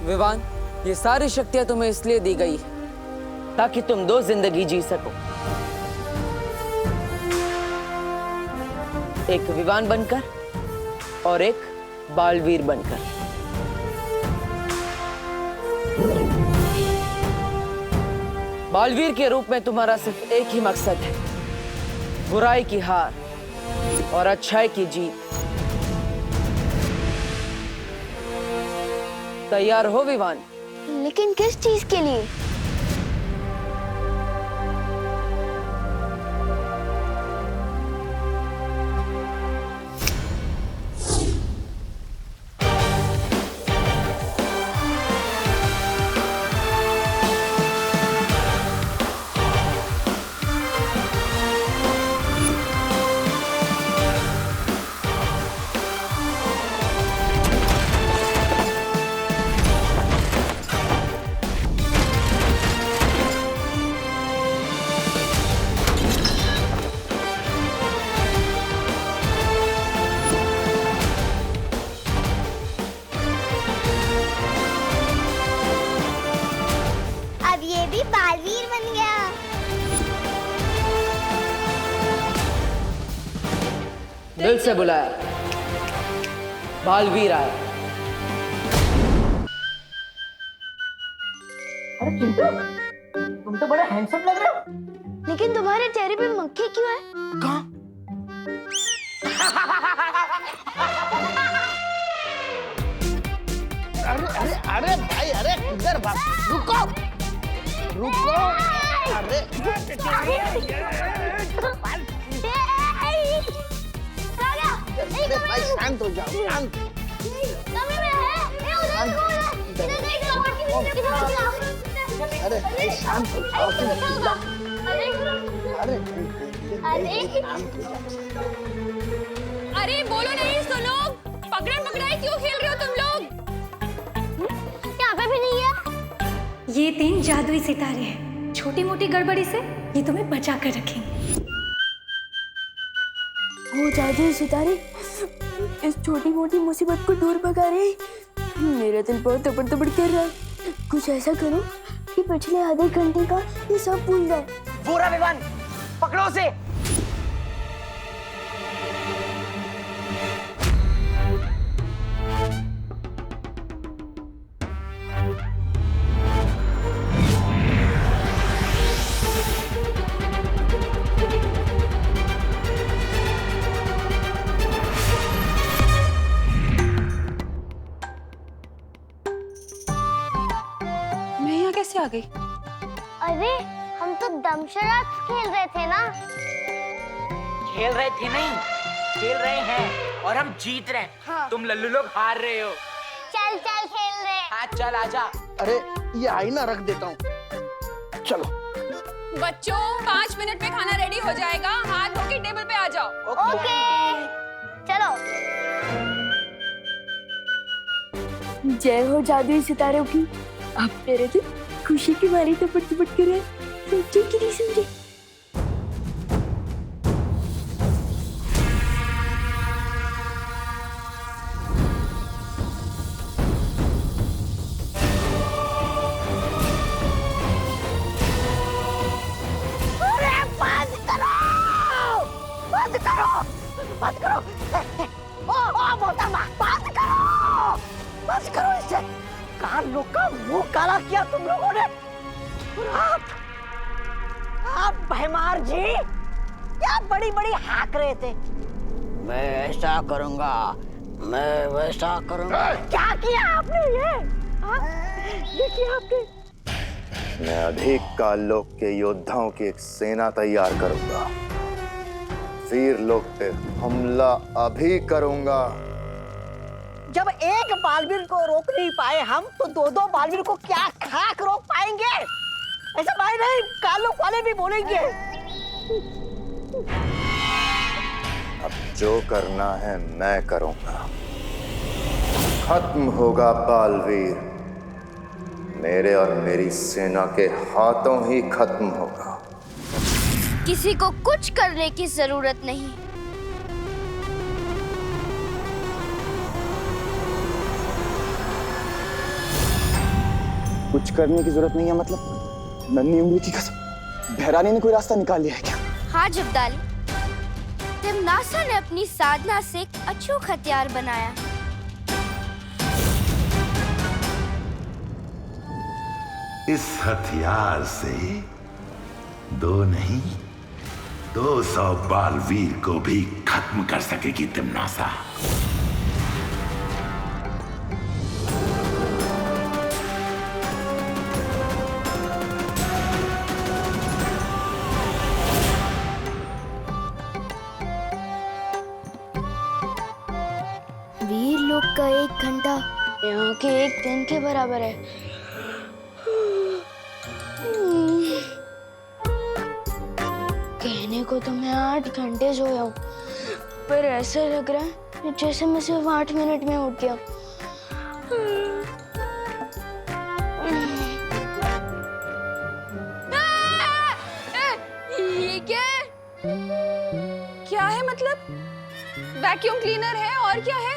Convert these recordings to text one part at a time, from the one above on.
विवान, ये सारी शक्तियां तुम्हें इसलिए दी गई ताकि तुम दो जिंदगी जी सको, एक विवान बनकर और एक बालवीर बनकर। बालवीर के रूप में तुम्हारा सिर्फ एक ही मकसद है, बुराई की हार और अच्छाई की जीत। तैयार हो विवान? लेकिन किस चीज के लिए? बालवीर बन गया। दिल से बुलाया, बालवीर आया। अरे चिंटू, तुम तो बड़ा हैंडसम लग रहे हो। लेकिन तुम्हारे चेहरे पे मक्खी क्यों है? कहाँ? अरे अरे अरे भाई, अरे इधर भाग, रुको रुको। अरे भाई शांत हो जाओ, शांत। अरे भाई शांत हो जाओ। अरे बोलो नहीं, सुनो। पकड़न पकड़ाई क्यों खेल रहे हो तुम लोग? यहाँ पे भी नहीं है। ये 3 जादुई सितारे हैं। छोटी मोटी गड़बड़ी से ये तुम्हें बचा कर रखेंगे। वो जादुई सितारे इस छोटी मोटी मुसीबत को दूर भगा रहे। मेरा दिल बहुत तपड़ कर रहा है। कुछ ऐसा करो कि पिछले आधे घंटे का ये सब भूल जाए। पूरा विवान, पकड़ो उसे। कैसे आ गई? अरे हम तो दमशराज खेल रहे थे ना। खेल रहे थे नहीं, खेल रहे हैं और हम जीत रहे हैं। हाँ। तुम लल्लू लोग हार रहे हो। चल चल खेल रहे। हाँ चल आजा। अरे ये आईना रख देता हूँ, चलो। बच्चों 5 मिनट में खाना रेडी हो जाएगा, हाथ धो के टेबल पे आ जाओ। ओके चलो। जय हो जादुई सितारों की। अब मेरे दिल खुशी की मारी तपड़ कर रहे। समझे कि नहीं समझे? अरे बंद करो, बंद करो, बंद करो। ओ मोहतरमा, बंद करो, बंद करो इसे। कान लोग का मुंह काला किया तुम लोगों ने। आप भैमार जी क्या बड़ी बड़ी हाक रहे थे। मैं ऐसा करूंगा, मैं वैसा करूंगा। क्या किया आपने ये? देखिए आपने। मैं अधिक काल लोक के योद्धाओं की एक सेना तैयार करूंगा। वीर लोक पे हमला अभी करूंगा। जब एक बालवीर को रोक नहीं पाए हम, तो 2-2 बालवीर को क्या खाक रोक पाएंगे? ऐसा भाई नहीं, कालों वाले भी बोलेंगे। अब जो करना है मैं करूंगा। खत्म होगा बालवीर, मेरे और मेरी सेना के हाथों ही खत्म होगा। किसी को कुछ करने की जरूरत नहीं। कुछ करने की जरूरत नहीं है मतलब? नन्ही उंगली की कसम, बहरानी ने कोई रास्ता निकाल लिया है क्या? हाँ जब्दाली, तिमनासा ने अपनी साधना से एक अचूक हथियार बनाया। इस हथियार से 2 नहीं 200 बालवीर को भी खत्म कर सकेगी तिमनासा। वीर लोग का 1 घंटा यहाँ के 1 दिन के बराबर है। कहने को तो मैं 8 घंटे सोया हूँ, पर ऐसा लग रहा है जैसे मैं सिर्फ 8 मिनट में उठ गया। ये क्या है? क्या है मतलब? वैक्यूम क्लीनर है और क्या है?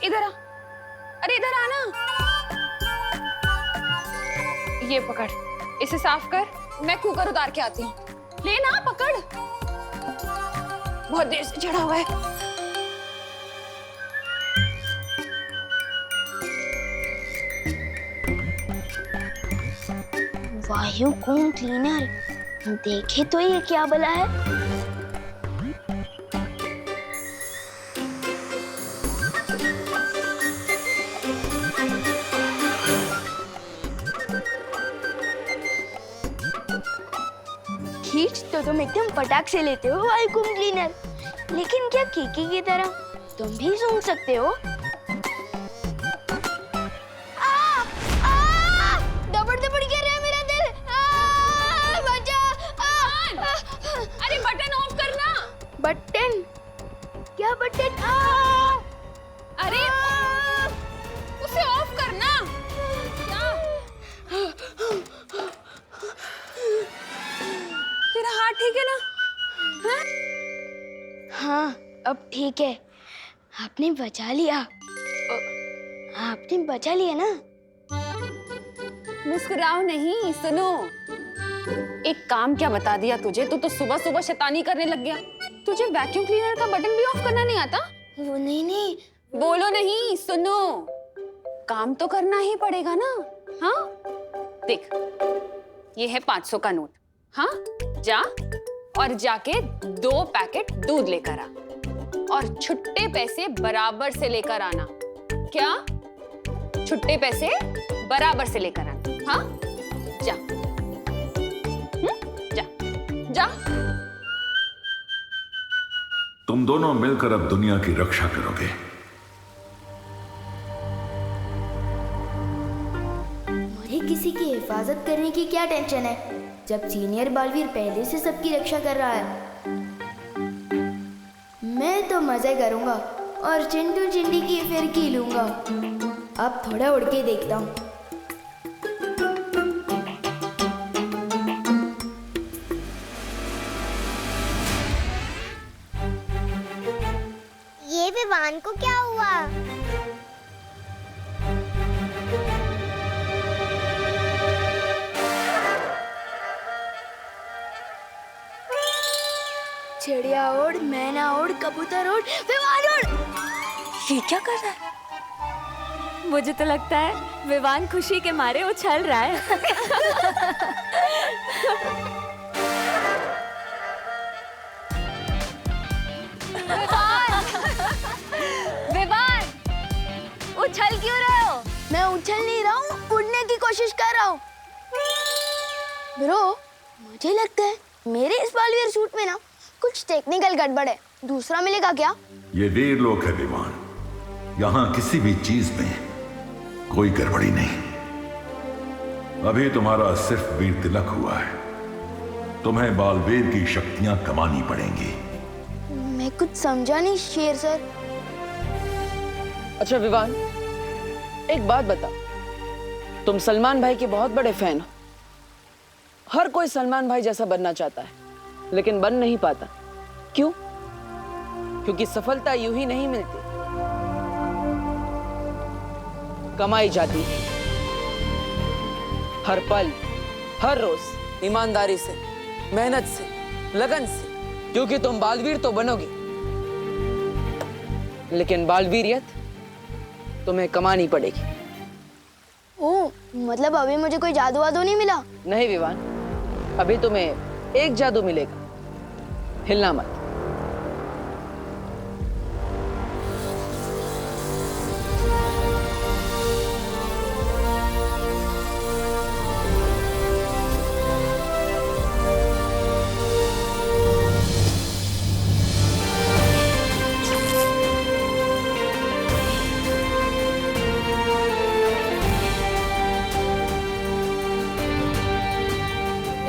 इधर आ, अरे इधर आना। ये पकड़, इसे साफ कर, मैं कुकर उतार के आती हूँ। ले ना, पकड़, बहुत देर से चढ़ा हुआ है। वायुकुम क्लीनर, देखे तो ये क्या भला है। खींच तो तुम एकदम फटाक से लेते हो वायुकुम क्लीनर, लेकिन क्या कीकी की तरह तुम भी सूंघ सकते हो? बटन? क्या बटन? अरे उसे ऑफ करना। तेरा हाथ ठीक है ना? हाँ? हाँ, अब ठीक है। आपने बचा लिया। आपने बचा लिया ना? मुस्कुराओ नहीं, सुनो। एक काम क्या बता दिया तुझे? तू तो सुबह सुबह शैतानी करने लग गया। तुझे वैक्यूम क्लीनर का बटन भी ऑफ करना नहीं आता? वो नहीं। बोलो नहीं, सुनो। काम तो करना ही पड़ेगा ना? हाँ, देख, ये है 500 का नोट। हाँ, जा और जाके 2 पैकेट दूध लेकर आ और छुट्टे पैसे बराबर से लेकर आना। क्या? छुट्टे पैसे बराबर से लेकर आना। हाँ, जा। जा जा। तुम दोनों मिलकर अब दुनिया की रक्षा करोगे। मुझे किसी की हिफाजत करने की क्या टेंशन है, जब सीनियर बालवीर पहले से सबकी रक्षा कर रहा है। मैं तो मजे करूंगा और चिंटू चिंडी की फिरकी लूंगा। अब थोड़ा उड़ के देखता हूँ। ये विवान को क्या हुआ? चिड़िया उड़, मैना उड़, कबूतर उड़, विवान उड़। ये क्या कर रहा है? मुझे तो लगता है विवान खुशी के मारे उछल रहा है। विवान, उछल क्यों रहे हो? मैं उछल नहीं रहा हूँ, उड़ने की कोशिश कर रहा हूँ। ब्रो, मुझे लगता है मेरे इस बालवीर सूट में ना कुछ टेक्निकल गड़बड़ है। दूसरा मिलेगा क्या? ये वीर लोक है विमान, यहाँ किसी भी चीज में कोई गड़बड़ी नहीं। अभी तुम्हारा सिर्फ वीर तिलक हुआ है, तुम्हें बालवीर की शक्तियां कमानी पड़ेंगी। मैं कुछ समझा नहीं शेर सर। अच्छा विवान, एक बात बता, तुम सलमान भाई के बहुत बड़े फैन हो। हर कोई सलमान भाई जैसा बनना चाहता है, लेकिन बन नहीं पाता। क्यों? क्योंकि सफलता यूं ही नहीं मिलती। कमाई जाती है, हर पल हर रोज ईमानदारी से, मेहनत से, लगन से, क्योंकि तुम बालवीर तो बनोगे, लेकिन बालवीरियत तुम्हें कमानी पड़ेगी। ओ, मतलब अभी मुझे कोई जादू वादू नहीं मिला? नहीं विवान, अभी तुम्हें एक जादू मिलेगा, हिलना मत।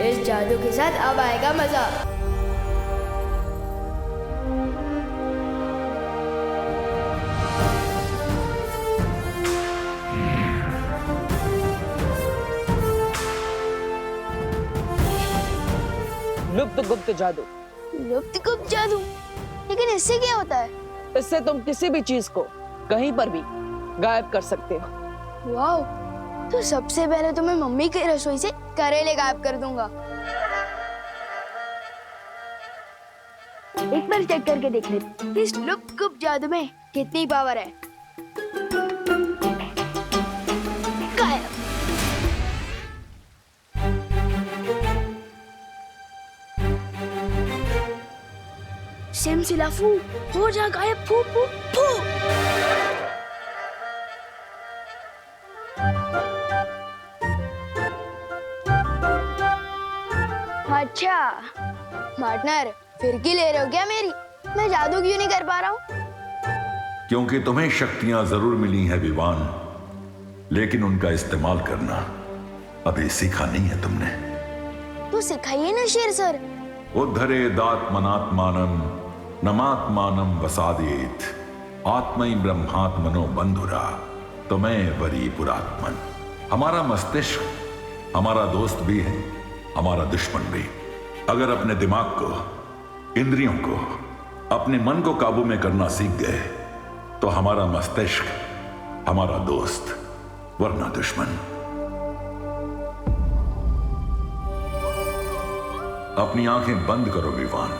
इस जादू के साथ अब आएगा मजा। लुप्त गुप्त जादू। लुप्त गुप्त जादू? लेकिन इससे क्या होता है? इससे तुम किसी भी चीज को कहीं पर भी गायब कर सकते हो। वाह, तो सबसे पहले तो मैं मम्मी की रसोई से करेले गायब कर दूंगा। एक बार चेक करके देख लेते इस लुप्त गुप्त जादू में कितनी पावर है। गायब। सिमसिलाफू हो जा गायब, फू फू फू। अच्छा पार्टनर, फिरकी ले रहे हो क्या मेरी? मैं जादू क्यों नहीं कर पा रहा हूँ? क्योंकि तुम्हें शक्तियां जरूर मिली हैं विवान, लेकिन उनका इस्तेमाल करना अभी सीखा नहीं है तुमने। तो सिखाइए ना शेर सर। उद्धरेदात्मनात्मानं नमात्मानं वसादेत आत्मै ब्रह्मात्मनो बंधुरा तुम्हें वरी पुरात्मन। हमारा मस्तिष्क हमारा दोस्त भी है, हमारा दुश्मन भी। अगर अपने दिमाग को, इंद्रियों को, अपने मन को काबू में करना सीख गए तो हमारा मस्तिष्क हमारा दोस्त वरना दुश्मन। अपनी आंखें बंद करो विवान,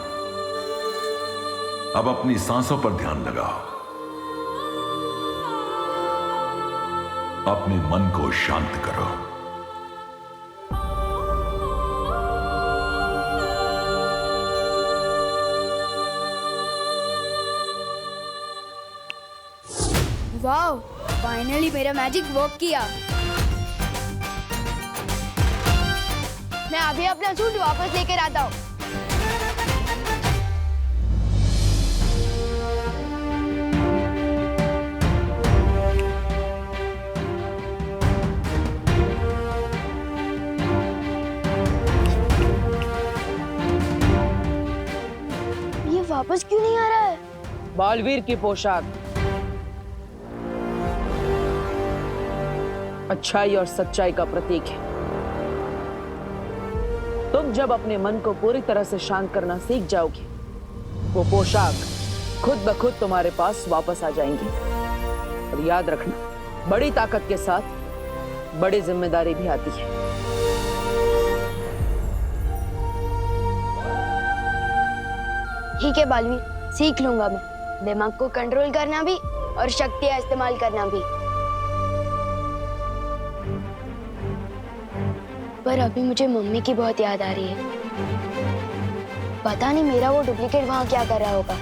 अब अपनी सांसों पर ध्यान लगाओ, अपने मन को शांत करो। वाह, फाइनली मेरा मैजिक वर्क किया। मैं अभी अपना सूट वापस लेकर आता हूँ। ये वापस क्यों नहीं आ रहा है? बालवीर की पोशाक अच्छाई और सच्चाई का प्रतीक है। तुम जब अपने मन को पूरी तरह से शांत करना सीख जाओगे, वो पोशाक खुद ब खुद तुम्हारे पास वापस आ जाएंगी। और याद रखना, बड़ी ताकत के साथ बड़ी जिम्मेदारी भी आती है। ठीक है बालवीर, सीख लूंगा मैं दिमाग को कंट्रोल करना भी और शक्तियां इस्तेमाल करना भी। पर अभी मुझे मम्मी की बहुत याद आ रही है। पता नहीं मेरा वो डुप्लीकेट वहां क्या कर रहा होगा।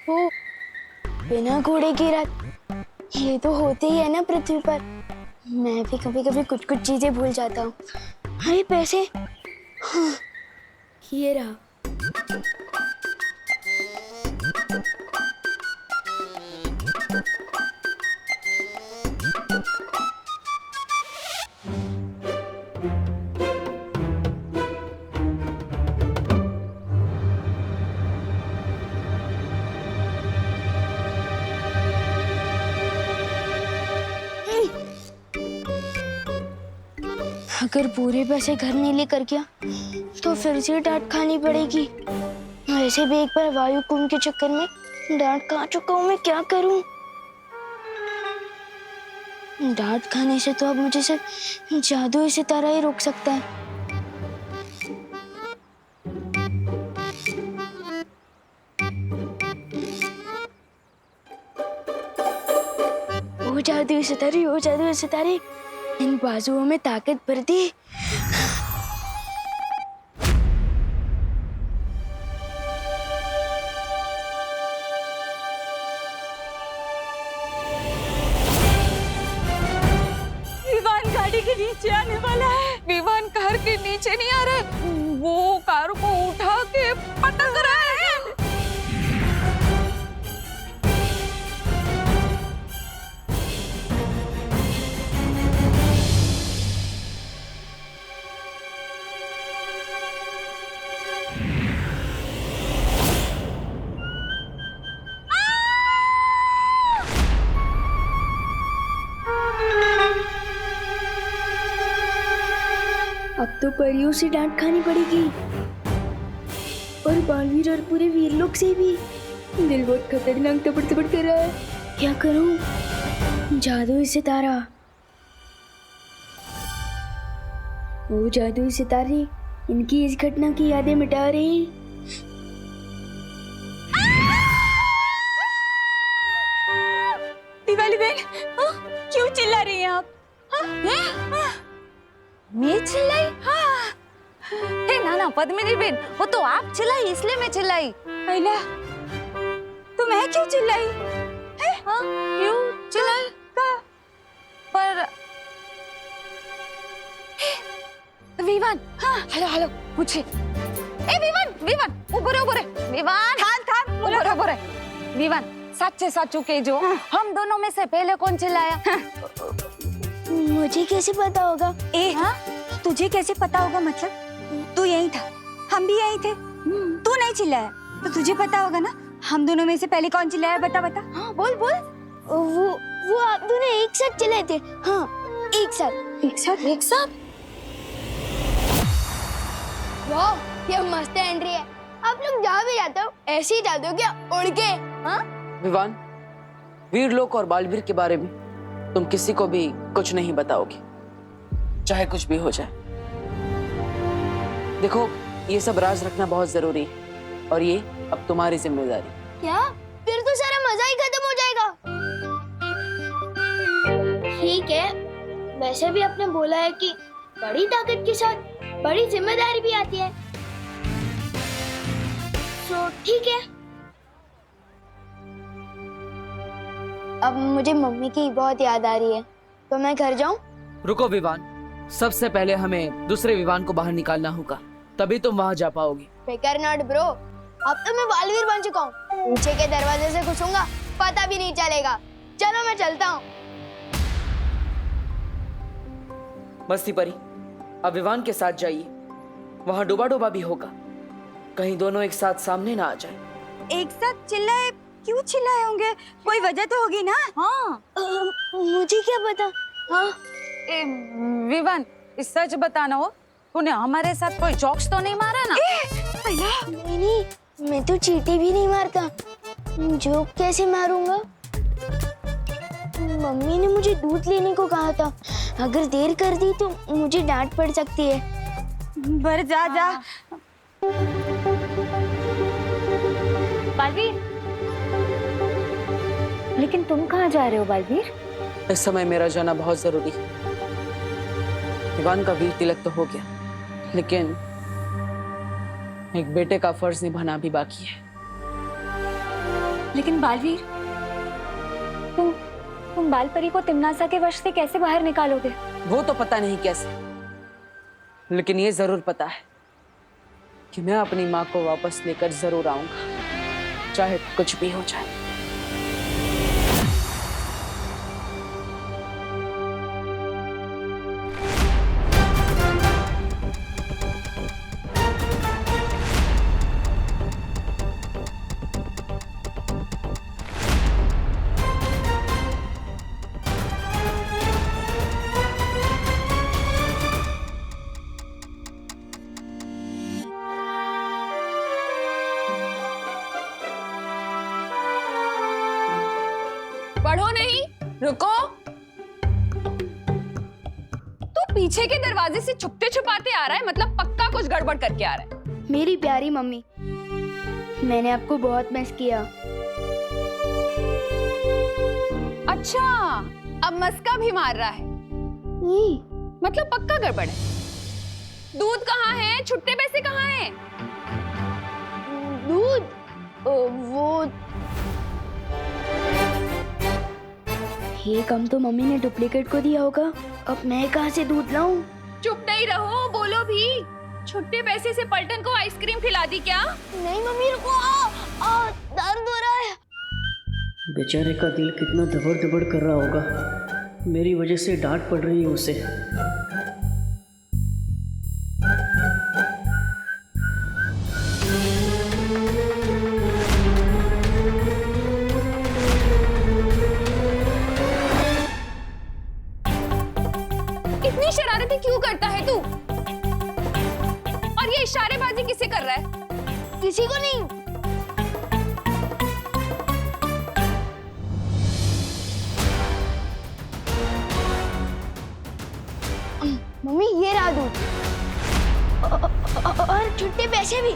ओ, बिना घोड़े की रात, ये तो होते ही है ना पृथ्वी पर। मैं भी कभी कभी कुछ कुछ चीजें भूल जाता हूँ। अरे पैसे, हाँ, ये रहा। अगर पूरे पैसे घर नहीं लेकर गया तो फिर से डांट खानी पड़ेगी। वैसे भी एक बार वायु कुंभ के चक्कर में डांट खा चुका हूँ, मैं क्या करूँ? डांट खाने से तो अब मुझे सिर्फ जादुई सितारा ही रोक सकता है। ओ जादुई सितारे, इन बाजुओं में ताकत भर दी। विवान गाड़ी के नीचे आने वाला है। विवान कार के नीचे नहीं आ रहा है, वो कार को उठा के पटक रहा है। अब तो परियों से डांट खानी पड़ेगी, और बालवीर और पूरे वीरलोक से भी। दिल बहुत खतरनाक तपड़ तपड़ कर रहा है, क्या करूं? जादुई सितारा, वो जादुई सितारे इनकी इस घटना की यादें मिटा रही। दिवाली बहन, क्यों चिल्ला रही हैं आप? मैं चिल्लाई? हे ना पद्मिनी बहन, वो तो आप चिल्लाई इसलिए मैं चिल्लाई। अला, तो मैं क्यों चिल्लाई? क्यों चिल्लाई? पर विवान, हेलो पूछे। ए विवान, ऊपर विवान, ऊपर विवान, सच्चे साचू के जो हम दोनों में से पहले कौन चिल्लाया? मुझे कैसे पता होगा? तुझे कैसे पता होगा? मतलब तू यही था, हम भी यही थे। तू नहीं चिल्लाया तो तुझे पता होगा ना। हम दोनों में से पहले कौन चिल्लाया? बता। हाँ, बोल। वो आप दोनों एक साथ चिल्लाए थे। हाँ, एक साथ। वाह, ये मस्त एंट्री है। आप लोग जहाँ भी जाते हो ऐसे ही जाते हो क्या, उड़ के? हाँ? विवान, वीरलोक और बालवीर के बारे में तुम किसी को भी कुछ नहीं बताओगे, चाहे कुछ भी हो जाए। देखो, ये सब राज रखना बहुत जरूरी है, और ये अब तुम्हारी जिम्मेदारी। क्या? फिर तो सारा मजा ही खत्म हो जाएगा। ठीक है, वैसे भी आपने बोला है कि बड़ी ताकत के साथ बड़ी जिम्मेदारी भी आती है, तो ठीक है। अब मुझे मम्मी की बहुत याद आ रही है, तो मैं घर जाऊं? रुको विवान, सबसे पहले हमें दूसरे विवान को बाहर निकालना होगा, तभी तुम वहां जा पाओगी। फिकर नॉट ब्रो, अब तो मैं बालवीर बन चुका हूँ। पीछे के दरवाजे से घुसूंगा, पता भी नहीं चलेगा। चलो मैं चलता हूँ। मस्ती परी, अब विवान के साथ जाइए, वहां डूबा भी होगा, कहीं दोनों एक साथ सामने ना आ जाए। एक साथ चिल्लाए? क्यों चिल्लाए होंगे? कोई वजह तो होगी ना। मुझे क्या पता। विवान, सच बताना हो, तूने हमारे साथ कोई जोक्स तो नहीं मारा ना? नहीं, मैं तो चींटी भी नहीं मारता। जोक कैसे मारूंगा? मम्मी ने मुझे दूध लेने को कहा था, अगर देर कर दी तो मुझे डांट पड़ सकती है। बर जा। बालवीर, लेकिन तुम कहाँ जा रहे हो बालवीर? इस समय मेरा जाना बहुत जरूरी है। विवान का वीर तिलक तो हो गया, लेकिन एक बेटे का फर्ज निभाना भी बाकी है। लेकिन बालवीर, तुम बालपरी को तिम्नासा के वश से कैसे बाहर निकालोगे? वो तो पता नहीं कैसे, लेकिन ये जरूर पता है कि मैं अपनी माँ को वापस लेकर जरूर आऊंगा, चाहे कुछ भी हो जाए। पढ़ो नहीं, रुको। तू पीछे के दरवाजे से छुपते छुपाते आ रहा है, मतलब पक्का कुछ गड़बड़ करके आ रहा है। मेरी प्यारी मम्मी, मैंने आपको बहुत मिस किया। अच्छा, अब मस्का भी मार रहा है, मतलब पक्का गड़बड़ है। दूध कहाँ है? छुट्टे पैसे कहाँ हैं? दूध वो ये कम तो मम्मी ने डुप्लीकेट को दिया होगा। अब मैं कहाँ से दूध लाऊं? चुप नहीं रहो, बोलो भी। छुट्टे पैसे से पलटन को आइसक्रीम खिला दी क्या? नहीं मम्मी, रुको, दर्द हो रहा है। बेचारे का दिल कितना दबड़ दबड़ कर रहा होगा। मेरी वजह से डांट पड़ रही है उसे। इतनी शरारतें क्यों करता है तू? और ये इशारेबाजी किसे कर रहा है? किसी को नहीं। मम्मी ये रहा दूध और छुट्टे पैसे भी।